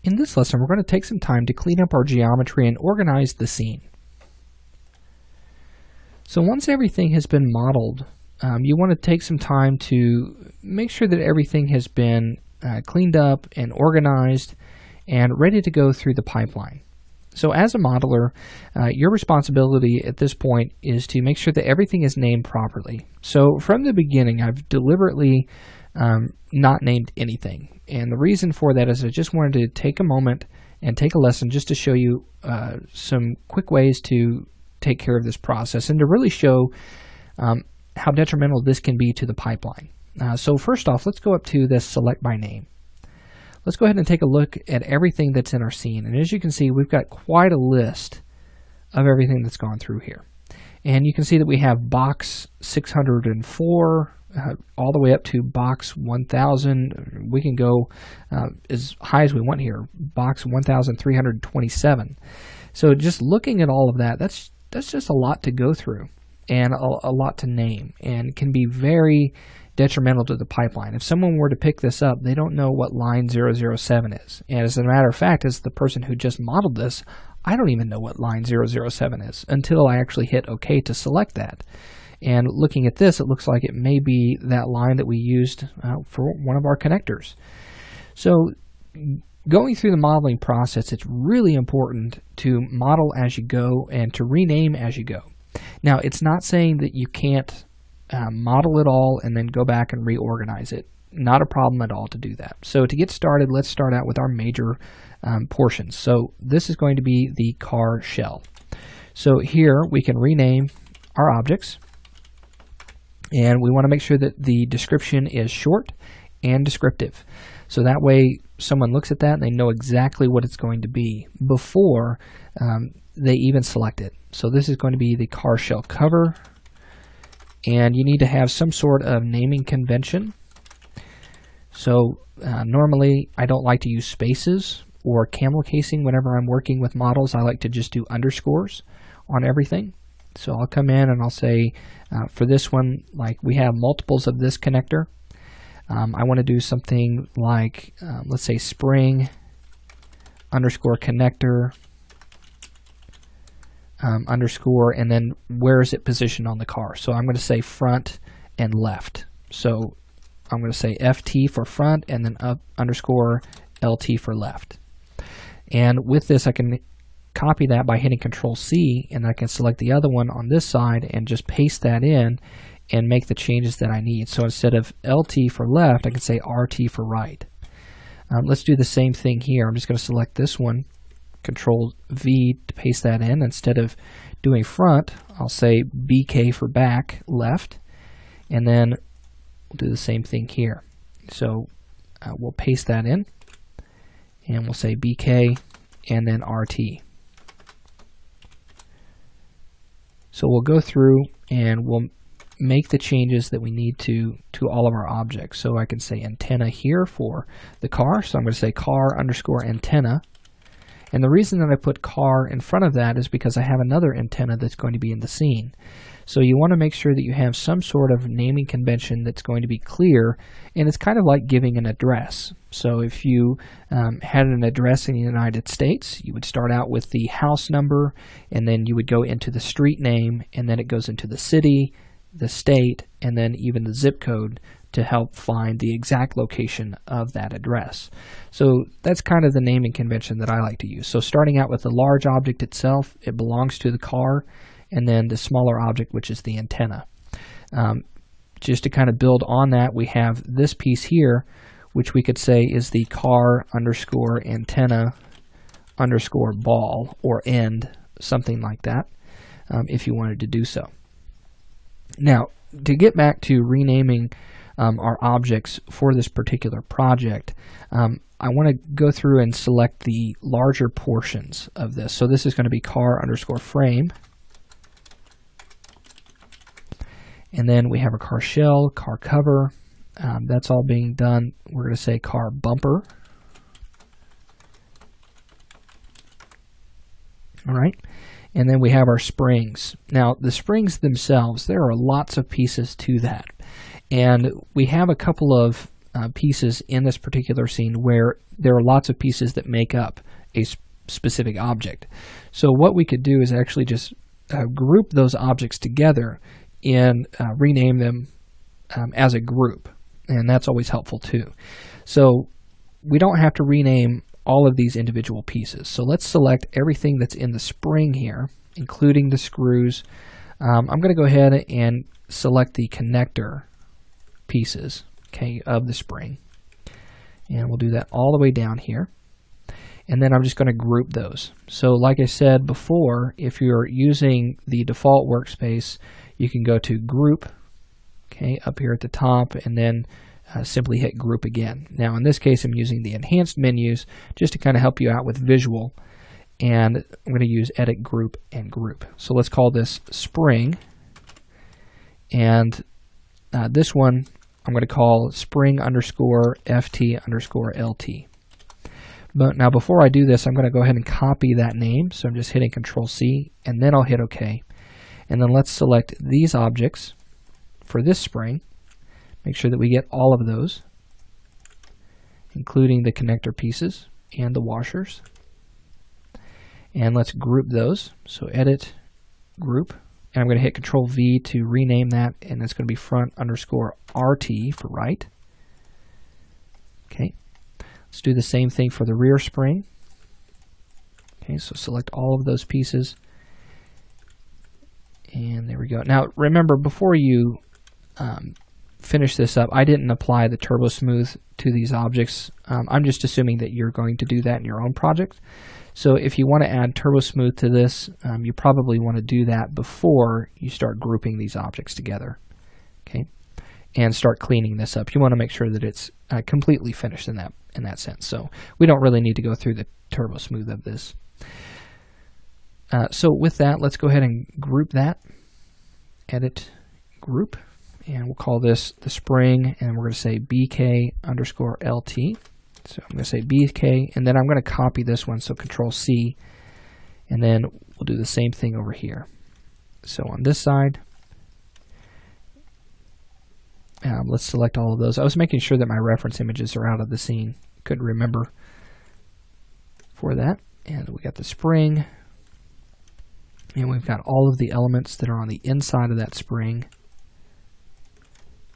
In this lesson, we're going to take some time to clean up our geometry and organize the scene. So once everything has been modeled, you want to take some time to make sure that everything has been cleaned up and organized and ready to go through the pipeline. So as a modeler, your responsibility at this point is to make sure that everything is named properly. So from the beginning, I've deliberately not named anything. And the reason for that is I just wanted to take a moment and take a lesson just to show you some quick ways to take care of this process and to really show how detrimental this can be to the pipeline. So first off, let's go up to this Select by Name. Let's go ahead and take a look at everything that's in our scene. And as you can see, we've got quite a list of everything that's gone through here. And you can see that we have box 604 all the way up to box 1000. We can go as high as we want here, box 1327. So just looking at all of that, that's just a lot to go through and a lot to name, and can be very detrimental to the pipeline. If someone were to pick this up, they don't know what line 007 is. And as a matter of fact, as the person who just modeled this, I don't even know what line 007 is until I actually hit OK to select that. And looking at this, it looks like it may be that line that we used for one of our connectors. So going through the modeling process, it's really important to model as you go and to rename as you go. Now, it's not saying that you can't model it all and then go back and reorganize it. Not a problem at all to do that. So to get started, let's start out with our major portions. So this is going to be the car shell. So here we can rename our objects, and we want to make sure that the description is short and descriptive. So that way someone looks at that and they know exactly what it's going to be before they even select it. So this is going to be the car shell cover, and you need to have some sort of naming convention. So normally I don't like to use spaces or camel casing whenever I'm working with models. I like to just do underscores on everything. So I'll come in and I'll say for this one, like we have multiples of this connector, I want to do something like let's say spring underscore connector underscore, and then where is it positioned on the car. So I'm going to say front and left. So I'm going to say FT for front and then up underscore LT for left. And with this, I can copy that by hitting Control C, and I can select the other one on this side and just paste that in and make the changes that I need. So instead of LT for left, I can say RT for right. Let's do the same thing here. I'm just going to select this one, Control V to paste that in. Instead of doing front, I'll say BK for back, left, and then we'll do the same thing here. So we'll paste that in, and we'll say BK and then RT. So we'll go through and we'll make the changes that we need to all of our objects. So I can say antenna here for the car. So I'm going to say car underscore antenna. And the reason that I put car in front of that is because I have another antenna that's going to be in the scene. So you want to make sure that you have some sort of naming convention that's going to be clear, and it's kind of like giving an address. So if you had an address in the United States, you would start out with the house number, and then you would go into the street name, and then it goes into the city, the state, and then even the zip code to help find the exact location of that address. So that's kind of the naming convention that I like to use. So starting out with the large object itself, it belongs to the car, and then the smaller object, which is the antenna. Just to kind of build on that, we have this piece here, which we could say is the car underscore antenna underscore ball or end, something like that, if you wanted to do so. Now, to get back to renaming our objects for this particular project, I want to go through and select the larger portions of this. So this is going to be car underscore frame. And then we have a car shell, car cover. That's all being done. We're going to say car bumper. All right. And then we have our springs. Now, the springs themselves, there are lots of pieces to that. And we have a couple of pieces in this particular scene where there are lots of pieces that make up a specific object. So what we could do is actually just group those objects together and rename them as a group, and that's always helpful too. So we don't have to rename all of these individual pieces. So let's select everything that's in the spring here, including the screws. I'm going to go ahead and select the connector pieces, okay, of the spring, and we'll do that all the way down here. And then I'm just going to group those. So like I said before, if you're using the default workspace, you can go to Group, okay, up here at the top, and then simply hit Group again. Now in this case, I'm using the enhanced menus just to kind of help you out with visual, and I'm going to use Edit, Group, and Group. So let's call this Spring, and this one I'm going to call Spring underscore FT underscore LT. But now before I do this, I'm going to go ahead and copy that name. So I'm just hitting Control-C, and then I'll hit OK. And then let's select these objects for this spring. Make sure that we get all of those, including the connector pieces and the washers. And let's group those. So Edit, Group, and I'm going to hit Control-V to rename that, and that's going to be front underscore RT for right. Okay. Let's do the same thing for the rear spring. Okay, so select all of those pieces. And there we go. Now remember, before you finish this up, I didn't apply the Turbo Smooth to these objects. I'm just assuming that you're going to do that in your own project. So if you want to add Turbo Smooth to this, you probably want to do that before you start grouping these objects together. Okay, and start cleaning this up. You want to make sure that it's completely finished in that sense. So we don't really need to go through the Turbo Smooth of this. So with that, let's go ahead and group that. Edit, Group, and we'll call this the spring, and we're going to say BK underscore LT. So I'm going to say BK, and then I'm going to copy this one, so Control-C, and then we'll do the same thing over here. So on this side, let's select all of those. I was making sure that my reference images are out of the scene. Couldn't remember for that. And we got the spring, and we've got all of the elements that are on the inside of that spring,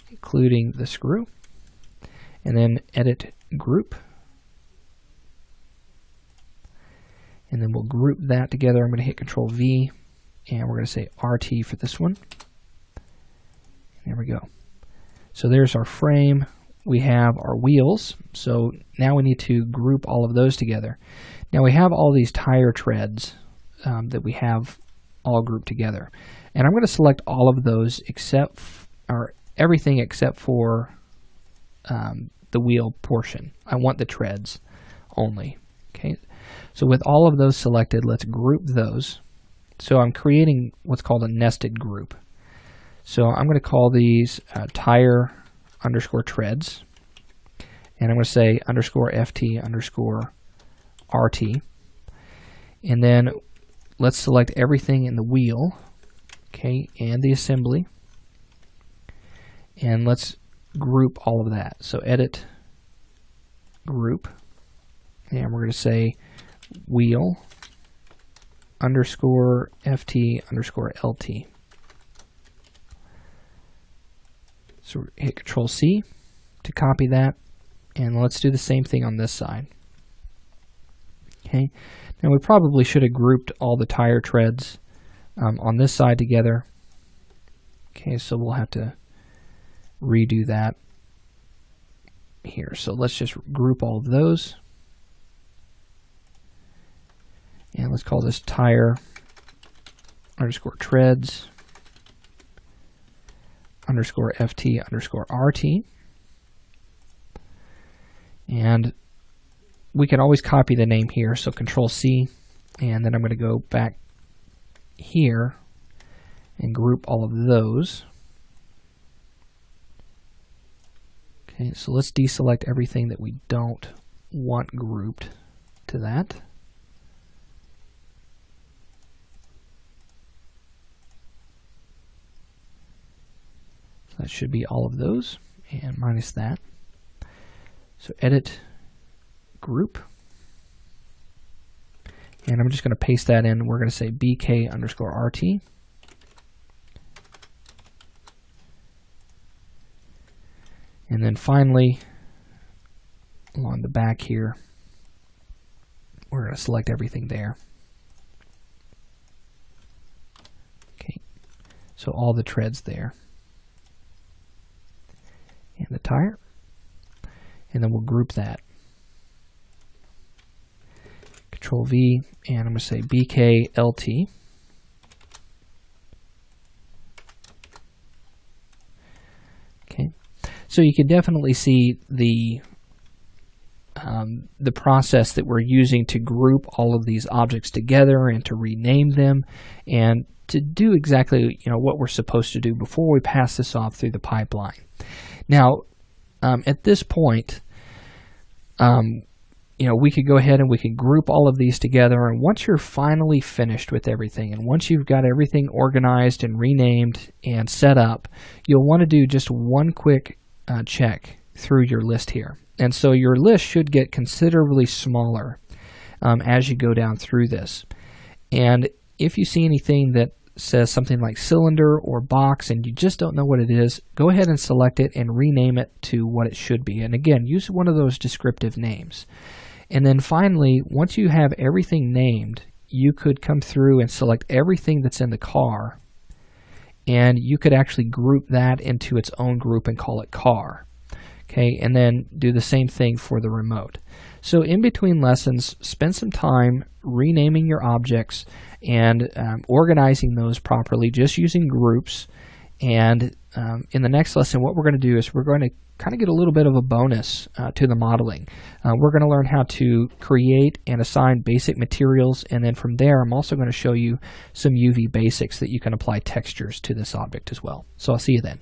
including the screw. And then Edit, Group, and then we'll group that together. I'm going to hit Control-V, and we're going to say RT for this one. There we go. So there's our frame. We have our wheels. So now we need to group all of those together. Now we have all these tire treads that we have all grouped together, and I'm going to select all of those except everything except for the wheel portion. I want the treads only. Okay. So with all of those selected, let's group those. So I'm creating what's called a nested group. So I'm going to call these tire underscore treads, and I'm going to say underscore FT underscore RT. And then let's select everything in the wheel, okay, and the assembly, and let's group all of that. So Edit, Group, and we're going to say wheel underscore FT underscore LT. So hit Control-C to copy that, and let's do the same thing on this side. Okay, now we probably should have grouped all the tire treads on this side together. Okay, so we'll have to redo that here. So let's just group all of those, and let's call this tire underscore treads underscore FT underscore RT. And we can always copy the name here, so Control-C, and then I'm going to go back here and group all of those. Okay, so let's deselect everything that we don't want grouped to that. So that should be all of those, and minus that. So edit group. And I'm just going to paste that in. We're going to say BK_RT. And then finally, along the back here, we're going to select everything there. Okay, so all the treads there. And the tire. And then we'll group that. Control V, and I'm going to say BKLT. Okay, so you can definitely see the process that we're using to group all of these objects together and to rename them and to do exactly what we're supposed to do before we pass this off through the pipeline. Now, at this point, we could go ahead and we could group all of these together, and once you're finally finished with everything, and once you've got everything organized and renamed and set up, you'll want to do just one quick check through your list here. And so your list should get considerably smaller as you go down through this. And if you see anything that says something like cylinder or box and you just don't know what it is, go ahead and select it and rename it to what it should be. And again, use one of those descriptive names. And then finally, once you have everything named, you could come through and select everything that's in the car, and you could actually group that into its own group and call it car. Okay, and then do the same thing for the remote. So in between lessons, spend some time renaming your objects and organizing those properly, just using groups. And in the next lesson, what we're going to do is we're going to kind of get a little bit of a bonus to the modeling. We're going to learn how to create and assign basic materials, and then from there I'm also going to show you some UV basics that you can apply textures to this object as well. So I'll see you then.